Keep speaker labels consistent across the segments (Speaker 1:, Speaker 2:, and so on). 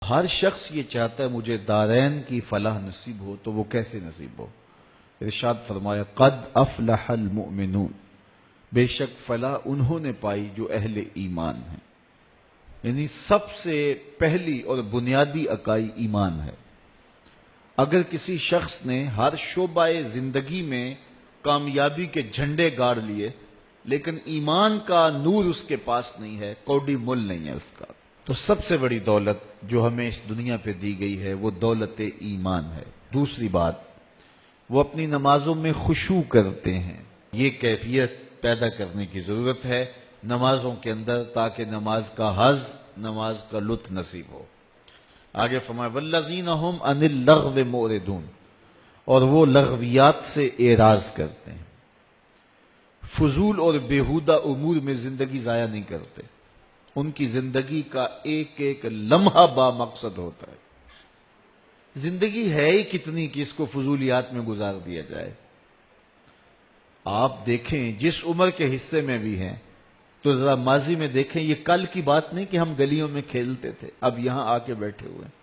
Speaker 1: ہر شخص یہ چاہتا ہے مجھے دارین کی فلاح نصیب ہو، تو وہ کیسے نصیب ہو؟ ارشاد فرمایا قد افلح المؤمنون، بے شک فلاح انہوں نے پائی جو اہل ایمان ہیں۔ یعنی سب سے پہلی اور بنیادی اکائی ایمان ہے۔ اگر کسی شخص نے ہر شعبہ زندگی میں کامیابی کے جھنڈے گاڑ لیے لیکن ایمان کا نور اس کے پاس نہیں ہے، کوڑی مل نہیں ہے اس کا، تو سب سے بڑی دولت جو ہمیں اس دنیا پہ دی گئی ہے وہ دولت ایمان ہے۔ دوسری بات، وہ اپنی نمازوں میں خشوع کرتے ہیں۔ یہ کیفیت پیدا کرنے کی ضرورت ہے نمازوں کے اندر، تاکہ نماز کا حظ، نماز کا لطف نصیب ہو۔ آگے فرمایا والذین ھم عن اللغو معرضون، اور وہ لغویات سے اعراض کرتے ہیں، فضول اور بیہودہ امور میں زندگی ضائع نہیں کرتے۔ ان کی زندگی کا ایک ایک لمحہ با مقصد ہوتا ہے۔ زندگی ہے ہی کتنی کہ اس کو فضولیات میں گزار دیا جائے۔ آپ دیکھیں جس عمر کے حصے میں بھی ہیں تو ذرا ماضی میں دیکھیں، یہ کل کی بات نہیں کہ ہم گلیوں میں کھیلتے تھے، اب یہاں آ کے بیٹھے ہوئے ہیں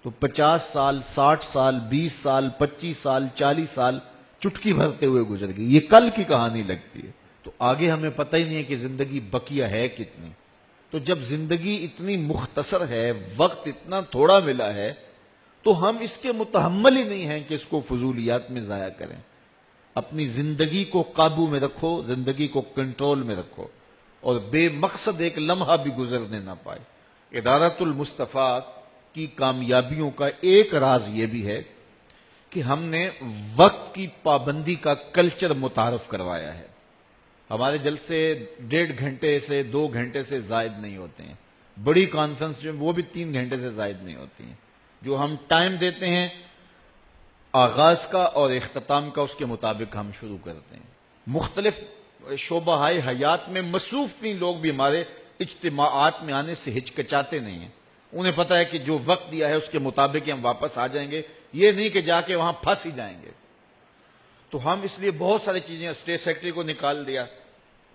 Speaker 1: تو 50 سال 60 سال 20 سال 25 سال 40 سال چٹکی بھرتے ہوئے گزر گئی۔ یہ کل کی کہانی لگتی ہے، تو آگے ہمیں پتہ ہی نہیں ہے کہ زندگی بقیہ ہے کتنی۔ تو جب زندگی اتنی مختصر ہے، وقت اتنا تھوڑا ملا ہے، تو ہم اس کے متحمل ہی نہیں ہیں کہ اس کو فضولیات میں ضائع کریں۔ اپنی زندگی کو قابو میں رکھو، زندگی کو کنٹرول میں رکھو، اور بے مقصد ایک لمحہ بھی گزرنے نہ پائے۔ ادارت المصطفیٰ کی کامیابیوں کا ایک راز یہ بھی ہے کہ ہم نے وقت کی پابندی کا کلچر متعارف کروایا ہے۔ ہمارے جلسے 1.5 گھنٹے سے 2 گھنٹے سے زائد نہیں ہوتے ہیں، بڑی کانفرنس جو وہ بھی 3 گھنٹے سے زائد نہیں ہوتی ہیں۔ جو ہم ٹائم دیتے ہیں آغاز کا اور اختتام کا، اس کے مطابق ہم شروع کرتے ہیں۔ مختلف شعبہ حیات میں مصروف ترین لوگ بھی ہمارے اجتماعات میں آنے سے ہچکچاتے نہیں ہیں۔ انہیں پتہ ہے کہ جو وقت دیا ہے اس کے مطابق ہم واپس آ جائیں گے، یہ نہیں کہ جا کے وہاں پھنس ہی جائیں گے۔ تو ہم اس لیے بہت ساری چیزیں اسٹیٹ سیکرٹری کو نکال دیا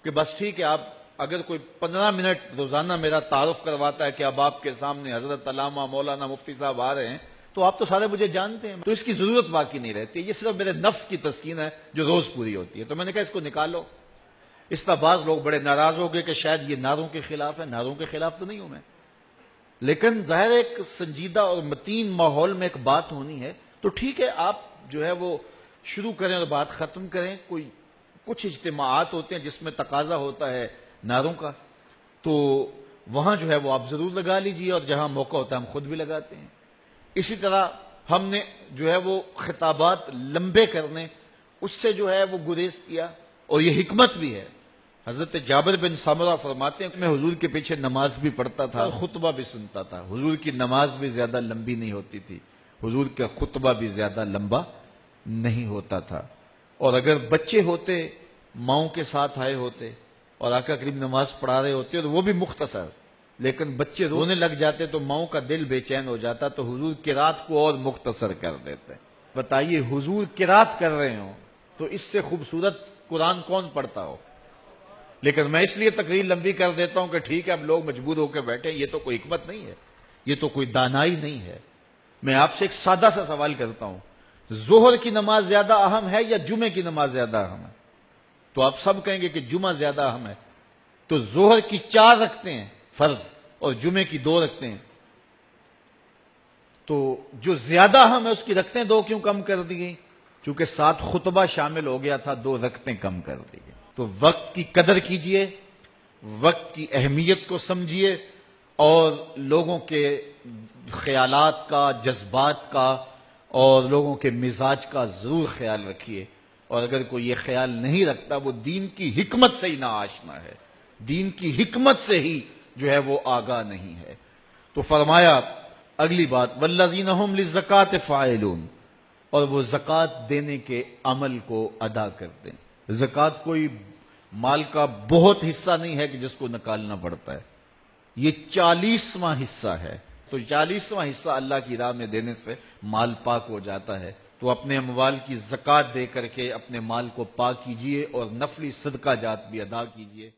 Speaker 1: کہ بس ٹھیک ہے، آپ اگر کوئی 15 منٹ روزانہ میرا تعارف کرواتا ہے کہ اب آپ کے سامنے حضرت علامہ مولانا مفتی صاحب آ رہے ہیں، تو آپ تو سارے مجھے جانتے ہیں، تو اس کی ضرورت باقی نہیں رہتی۔ یہ صرف میرے نفس کی تسکین ہے جو روز پوری ہوتی ہے۔ تو میں نے کہا اس کو نکالو۔ اس طرح بعض لوگ بڑے ناراض ہو گئے کہ شاید یہ نعروں کے خلاف ہے۔ نعروں کے خلاف تو نہیں ہوں میں، لیکن ظاہر ایک سنجیدہ اور متین ماحول میں ایک بات ہونی ہے، تو ٹھیک ہے آپ جو ہے وہ شروع کریں اور بات ختم کریں۔ کچھ اجتماعات ہوتے ہیں جس میں تقاضا ہوتا ہے نعروں کا، تو وہاں جو ہے وہ آپ ضرور لگا لیجئے، اور جہاں موقع ہوتا ہے ہم خود بھی لگاتے ہیں۔ اسی طرح ہم نے جو ہے وہ خطابات لمبے کرنے، اس سے جو ہے وہ گریز کیا، اور یہ حکمت بھی ہے۔ حضرت جابر بن سمرہ فرماتے ہیں کہ میں حضور کے پیچھے نماز بھی پڑھتا تھا اور خطبہ بھی سنتا تھا۔ حضور کی نماز بھی زیادہ لمبی نہیں ہوتی تھی، حضور کا خطبہ بھی زیادہ لمبا نہیں ہوتا تھا۔ اور اگر بچے ہوتے ماؤں کے ساتھ آئے ہوتے اور آقا کریم نماز پڑھا رہے ہوتے اور وہ بھی مختصر، لیکن بچے رونے لگ جاتے تو ماؤں کا دل بے چین ہو جاتا، تو حضور قرات کو اور مختصر کر دیتے۔ بتائیے حضور قرات کر رہے ہوں تو اس سے خوبصورت قرآن کون پڑھتا ہو؟ لیکن میں اس لیے تقریر لمبی کر دیتا ہوں کہ ٹھیک ہے اب لوگ مجبور ہو کے بیٹھے، یہ تو کوئی حکمت نہیں ہے، یہ تو کوئی دانائی نہیں ہے۔ میں آپ سے ایک سادہ سا سوال کرتا ہوں، ظہر کی نماز زیادہ اہم ہے یا جمعے کی نماز زیادہ اہم ہے؟ تو آپ سب کہیں گے کہ جمعہ زیادہ اہم ہے۔ تو ظہر کی 4 رکھتے ہیں فرض اور جمعے کی 2 رکھتے ہیں، تو جو زیادہ اہم ہے اس کی رکھتے ہیں 2 کیوں کم کر دی گئی؟ چونکہ ساتھ خطبہ شامل ہو گیا تھا، 2 رکھتے کم کر دی گئی۔ تو وقت کی قدر کیجئے، وقت کی اہمیت کو سمجھیے، اور لوگوں کے خیالات کا، جذبات کا اور لوگوں کے مزاج کا ضرور خیال رکھیے۔ اور اگر کوئی یہ خیال نہیں رکھتا وہ دین کی حکمت سے ہی نہ آشنا ہے، دین کی حکمت سے ہی جو ہے وہ آگاہ نہیں ہے۔ تو فرمایا اگلی بات والذین ھم للزکاۃ فاعلون، اور وہ زکوٰۃ دینے کے عمل کو ادا کرتے ہیں۔ زکوٰۃ کوئی مال کا بہت حصہ نہیں ہے کہ جس کو نکالنا پڑتا ہے، یہ 40واں حصہ ہے۔ تو 40واں حصہ اللہ کی راہ میں دینے سے مال پاک ہو جاتا ہے۔ تو اپنے اموال کی زکوٰۃ دے کر کے اپنے مال کو پاک کیجئے اور نفلی صدقہ جات بھی ادا کیجئے۔